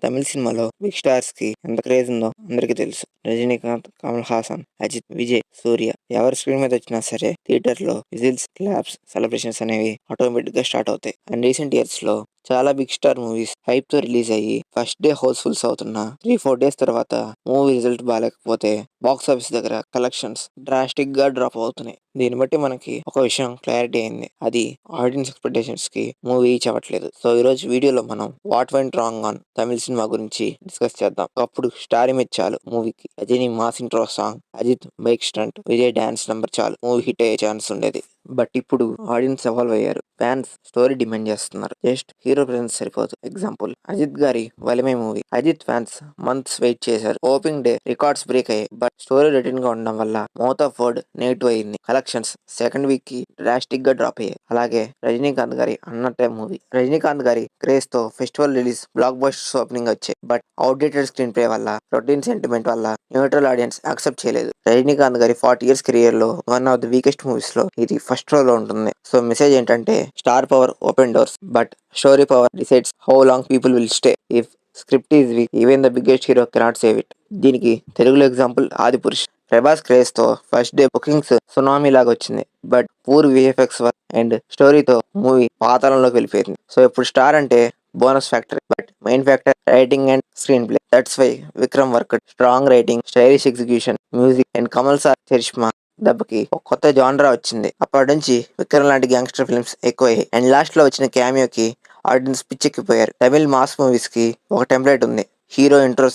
తమిళ సినిమాలో big stars కి ఎంత క్రేజ్ ఉందో అందరికీ తెలుసు. రజనీకాంత్, కమల్ హాసన్, అజిత్, విజయ్, సూర్య ఎవరి స్క్రీన్ మీద వచ్చినా సరే థియేటర్ లో విజిల్స్, క్లాప్స్, సెలబ్రేషన్స్ అనేవి ఆటోమేటిక్ గా స్టార్ట్ అవుతాయి. అండ్ రీసెంట్ ఇయర్స్ లో చాలా బిగ్ స్టార్ మూవీస్ హైప్ తో రిలీజ్ అయ్యి ఫస్ట్ డే హౌస్ఫుల్స్ అవుతున్నా 3-4 డేస్ తర్వాత మూవీ రిజల్ట్ బాగాలేకపోతే బాక్స్ ఆఫీస్ దగ్గర కలెక్షన్స్ డ్రాస్టిక్ గా డ్రాప్ అవుతున్నాయి. దీన్ని బట్టి మనకి ఒక విషయం క్లారిటీ అయింది. అది ఆడియన్స్ ఎక్స్పెక్టేషన్స్ కి మూవీ రీచ్ అవ్వట్లేదు. సో ఈ రోజు వీడియోలో మనం what went wrong on Tamil cinema గురించి డిస్కస్ చేద్దాం. అప్పుడు స్టార్ ఇమేజ్ చాలు మూవీకి, Rajini mass intro song, Ajith bike stunt, Vijay dance number చాలు మూవీ హిట్ అయ్యే ఛాన్స్ ఉండేది. బట్ ఇప్పుడు ఆడియన్స్ ఎవాల్వ్ అయ్యారు. ఫ్యాన్స్ స్టోరీ డిమాండ్ చేస్తున్నారు. జస్ట్ హీరో ప్రెజెన్స్ సరిపోదు. ఎగ్జాంపుల్ అజిత్ గారి Valimai movie. Ajith fans months wait చేశారు. ఓపెనింగ్ డే రికార్డ్స్ బ్రేక్ అయ్యాయి. బట్ స్టోరీ రొటీన్ గా ఉండడం వల్ల మౌత్ ఆఫ్ వర్డ్ నెగిటివ్ అయింది. కలెక్షన్స్ సెకండ్ వీక్ కి డ్రాస్టిక్ గా డ్రాప్ అయ్యాయి. అలాగే రజనీకాంత్ గారి అన్నట్టే మూవీ. రజనీకాంత్ గారి క్రేజ్ తో festival release, black busters opening వచ్చాయి. బట్ అవుట్డేటెడ్ స్క్రీన్ ప్లే వల్ల, రొటీన్ సెంటిమెంట్ వల్ల న్యూట్రల్ ఆడియన్స్ యాక్సెప్ట్ చేయలేదు. రజనీకాంత్ గారి 40 years కెరియర్ లో one of the weakest movies లో ఇది ఫస్ట్ రో లో ఉంటుంది. సో మెసేజ్ ఏంటంటే star power open doors, but story power decides how long people will stay. If script is week, even the biggest hero cannot save it. దీనికి తెలుగులో example Adipurush. Prabhas craze తో first day bookings సునామీ లాగా వచ్చింది. But poor VFX work and స్టోరీతో movie పాతాళంలోకి వెళ్ళిపోయింది. So ఇప్పుడు స్టార్ అంటే bonus factor, but main factor writing and screenplay. That's why Vikram work. Strong writing, stylish execution, music and Kamal sir charisma దెబ్బకి ఒక కొత్త జానరా వచ్చింది. అప్పటి నుంచి విక్రమ్ లాంటి గ్యాంగ్స్టర్ ఫిల్మ్స్ ఎక్కువయ్యాయి. అండ్ లాస్ట్ లో వచ్చిన క్యామియోకి ఆడియన్స్ పిచ్చెక్కిపోయారు. తమిళ్ మాస్ మూవీస్ కి ఒక టెంప్లెట్ ఉంది. హీరో ఇంట్రో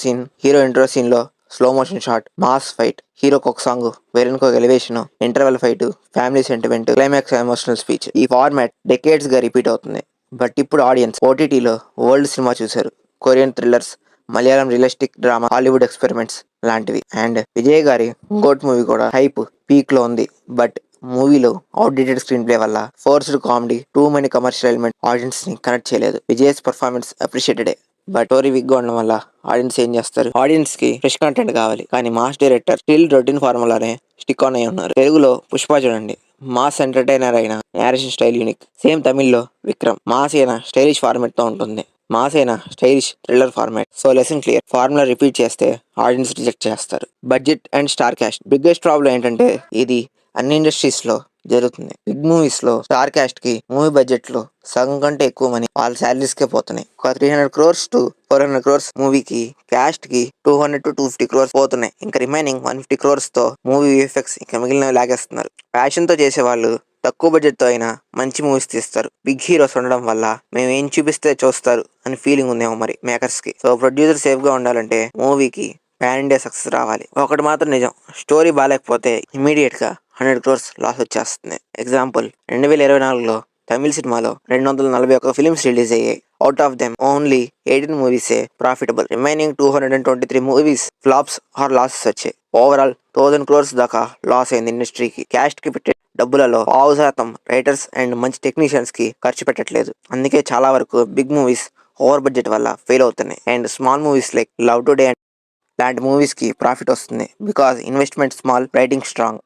సీన్ లో slow motion shot, mass fight, హీరోకి ఒక సాంగ్, వేరొక elevation, interval fight, family sentiment, climax emotional speech. ఈ ఫార్మాట్ డెకేడ్స్ గా రిపీట్ అవుతుంది. బట్ ఇప్పుడు ఆడియన్స్ ఓటీటీలో వరల్డ్ సినిమా చూశారు. Korean thrillers, Malayalam realistic drama, Hollywood experiments లాంటివి. అండ్ విజయ్ గారి గోట్ మూవీ కూడా హైప్ పీక్ లో ఉంది. బట్ మూవీలో అవుట్డేటెడ్ స్క్రీన్ ప్లే వల్ల, forced comedy, too many commercial element audience ని కనెక్ట్ చేయలేదు. Vijay's performance appreciated. But story week గా ఉండడం వల్ల ఆడియన్స్ ఏం చేస్తారు? ఆడియన్స్ కి ఫ్రెష్ కంటెంట్ కావాలి. కానీ మాస్ డైరెక్టర్ స్టిల్ రొటీన్ ఫార్ములానే స్టిక్ ఆన్ అయి ఉన్నారు. తెలుగులో పుష్ప చూడండి, మాస్ ఎంటర్టైనర్ అయిన నేరేషన్ స్టైల్ యూనిక్. సేమ్ తమిళ్లో విక్రమ్, మాస్ అయిన స్టైలిష్ ఫార్మాట్ తో ఉంటుంది. మాస్ అయిన stylish thriller format. So lesson clear, formula repeat చేస్తే ఆడియన్స్ రిజెక్ట్ చేస్తారు. Budget and star cast. Biggest problem ఏంటంటే ఇది అన్ని ఇండస్ట్రీస్ లో జరుగుతుంది. బిగ్ మూవీస్ లో స్టార్ క్యాస్ట్ కి మూవీ బడ్జెట్ లో సగం కంటే ఎక్కువ మనీ వాళ్ళ శాలరీస్ కే పోతున్నాయి. ఒక 300 crores to 400 crores మూవీకి క్యాస్ట్ కి 200 to 250 crores పోతున్నాయి. ఇంకా రిమైనింగ్ 150 crores తో మూవీ విఎఫ్ఎక్స్ ఇంకా మిగిలినవి లాగేస్తున్నారు. ప్యాషన్ తో చేసే వాళ్ళు తక్కువ బడ్జెట్ తో అయినా మంచి మూవీస్ తీస్తారు. బిగ్ హీరోస్ ఉండడం వల్ల మేము ఏం చూపిస్తే చూస్తారు అని ఫీలింగ్ ఉందేమో మరి మేకర్స్ కి. సో ప్రొడ్యూసర్ సేఫ్ గా ఉండాలంటే మూవీకి పాన్ ఇండియా సక్సెస్ రావాలి. ఒకటి మాత్రం నిజం, స్టోరీ బాగాలేకపోతే ఇమీడియట్ గా 100 crores లాస్ వచ్చేస్తుంది. ఎగ్జాంపుల్ 2024లో తమిళ సినిమాలో 241 ఫిలిమ్స్ రిలీజ్ అయ్యాయి. అవుట్ ఆఫ్ దెమ్ ఓన్లీ 18 మూవీసే profitable. Remaining 223 movies flops or losses వచ్చాయి. ఓవరాల్ 1000 crores దాకా లాస్ అయింది ఇండస్ట్రీకి. క్యాస్ట్ కి పెట్టే డబ్బులలో 50% రైటర్స్ అండ్ మంచి టెక్నీషియన్స్ కి ఖర్చు పెట్టట్లేదు. అందుకే చాలా వరకు బిగ్ మూవీస్ ఓవర్ బడ్జెట్ వల్ల ఫెయిల్ అవుతున్నాయి. And small movies like love today లాంటి మూవీస్ కి ప్రాఫిట్ వస్తుంది. Because investment small, writing strong.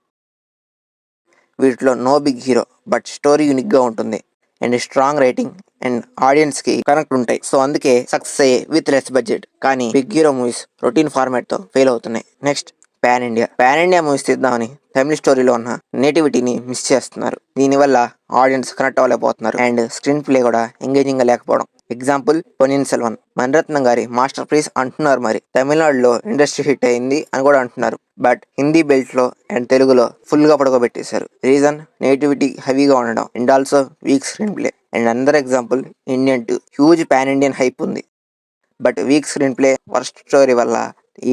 వీటిలో no big hero, but story unique గా ఉంటుంది and strong writing and audience కి కనెక్ట్ ఉంటాయి. సో అందుకే సక్సెస్ అయ్యే విత్ లెస్ బడ్జెట్. కానీ big hero movies routine format తో ఫెయిల్ అవుతున్నాయి. నెక్స్ట్ పాన్ ఇండియా మూవీస్ తీద్దామని తమిళ స్టోరీలో ఉన్న నేటివిటీని మిస్ చేస్తున్నారు. దీనివల్ల ఆడియన్స్ కనెక్ట్ అవ్వలేకపోతున్నారు అండ్ స్క్రీన్ ప్లే కూడా ఎంగేజింగ్ గా లేకపోవడం. ఎగ్జాంపుల్ పొన్నియిన్ సెల్వన్. మణిరత్నం గారి మాస్టర్ పీస్ అంటున్నారు. మరి తమిళనాడులో ఇండస్ట్రీ హిట్ అయింది అని కూడా అంటున్నారు. బట్ హిందీ బెల్ట్ లో అండ్ తెలుగులో ఫుల్ గా పడుకోబెట్టేశారు. రీజన్ నేటివిటీ హెవీగా ఉండడం and also weak screenplay. And another example Indian 2. Huge pan Indian hype ఉంది. But weak screenplay, worst story వల్ల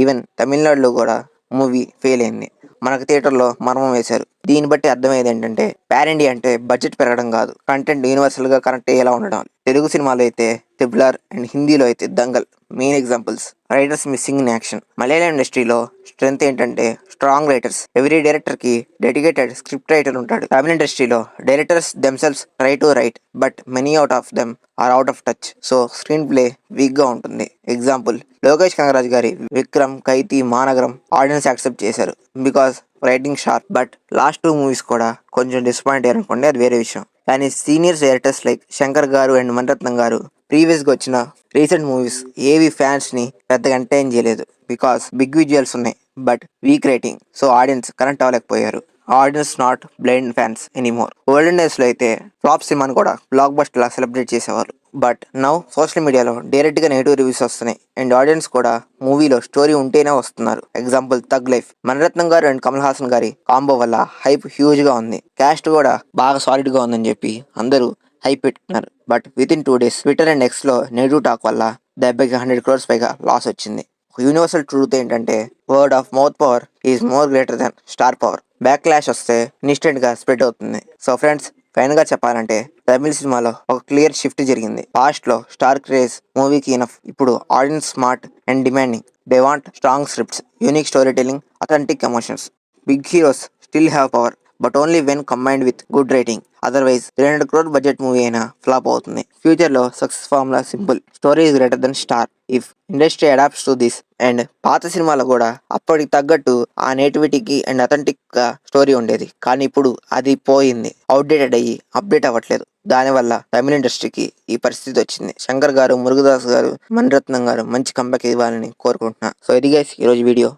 ఈవెన్ తమిళనాడులో కూడా మూవీ ఫెయిల్ అయింది. మనకు థియేటర్లో మర్మం వేశారు. దీన్ని బట్టి అర్థమయ్యేది ఏంటంటే పాన్ ఇండియా అంటే బడ్జెట్ పెరగడం కాదు, కంటెంట్ యూనివర్సల్ గా కనెక్ట్ అయ్యేలా ఉండడం. తెలుగు సినిమాలో అయితే ట్రిపుల్ ఆర్ అండ్ హిందీలో అయితే Dangal main examples. Writers missing in action. Malayalam ఇండస్ట్రీలో స్ట్రెంత్ ఏంటంటే స్ట్రాంగ్ రైటర్స్. ఎవ్రీ డైరెక్టర్ కి డెడికేటెడ్ స్క్రిప్ట్ రైటర్ ఉంటాడు. తమిళ ఇండస్ట్రీలో directors themselves try to write, but many out of them are out of touch. So screenplay weak గా ఉంటుంది. Example Lokesh Kanagaraj గారి Vikram, Kaithi, Maanagaram audience accept చేశారు because writing sharp. But last 2 movies కూడా కొంచెం డిసప్పాయింట్ అయ్యారనుకోండి, అది వేరే విషయం. కానీ సీనియర్ డైరెక్టర్స్ లైక్ శంకర్ గారు అండ్ మణిరత్నం గారు ప్రీవియస్ గా వచ్చిన రీసెంట్ మూవీస్ ఏవి ఫ్యాన్స్ ని పెద్దగా ఎంటర్టైన్ చేయలేదు. బికాస్ బిగ్ విజువల్స్ ఉన్నాయి but weak rating, so audience connect అవ్వలేకపోయారు. Audience not blind fans anymore. Olden days లో అయితే ఫ్లాప్ సినిమాని కూడా బ్లాక్ బస్టర్ లా సెలబ్రేట్ చేసేవారు. బట్ నౌ సోషల్ మీడియాలో డైరెక్ట్ గా నెగిటివ్ రివ్యూస్ వస్తున్నాయి అండ్ ఆడియన్స్ కూడా మూవీలో స్టోరీ ఉంటేనే వస్తున్నారు. Example tug life. మణిరత్నం గారు అండ్ కమల్ హాసన్ గారి కాంబో వల్ల హైప్ హ్యూజ్ గా ఉంది. క్యాస్ట్ కూడా బాగా సాలిడ్ గా ఉందని చెప్పి అందరూ హైప్ పెట్టుకున్నారు. But with in 2 days Twitter and X లో నెగిటివ్ టాక్ వల్ల 100 crores పైగా లాస్ వచ్చింది. యూనివర్సల్ ట్రూత్ ఏంటంటే word of mouth power is more greater than star power. Back clash వస్తే ఇన్స్టెంట్ గా స్ప్రెడ్ అవుతుంది. సో ఫ్రెండ్స్, ఫైనల్ గా చెప్పాలంటే తమిళ సినిమాలో ఒక క్లియర్ షిఫ్ట్ జరిగింది. పాస్ట్ లో స్టార్ క్రేజ్ మూవీకి ఇనఫ్. ఇప్పుడు audience smart and demanding. They want strong scripts, unique story telling, authentic emotions. Big heroes still have power but only when combined with good rating. Otherwise 300 crore budget movie అయినా flop అవుతుంది. Future లో success formula simple: story is greater than star. If industry adapts to this and పాత సినిమాలో కూడా అప్పటికి తగ్గట్టు ఆ నేటివిటీకి అండ్ అథెంటిక్ గా స్టోరీ ఉండేది. కానీ ఇప్పుడు అది పోయింది, అవుట్డేటెడ్ అయ్యి అప్డేట్ అవ్వట్లేదు. దానివల్ల తమిళ ఇండస్ట్రీకి ఈ పరిస్థితి వచ్చింది. శంకర్ గారు, మురుగదాస్ గారు, మణిరత్నం గారు మంచి కంబ్యాక్ ఇవ్వాలని కోరుకుంటున్నా. సో ఇది గైస్ ఈరోజు వీడియో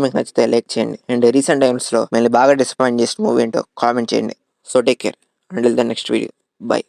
మీకు నచ్చితే లైక్ చేయండి అండ్ రీసెంట్ టైమ్స్ లో మళ్ళీ బాగా డిసప్పాయింట్ చేసిన మూవీ ఏంటో కామెంట్ చేయండి. So take care until the next video. By.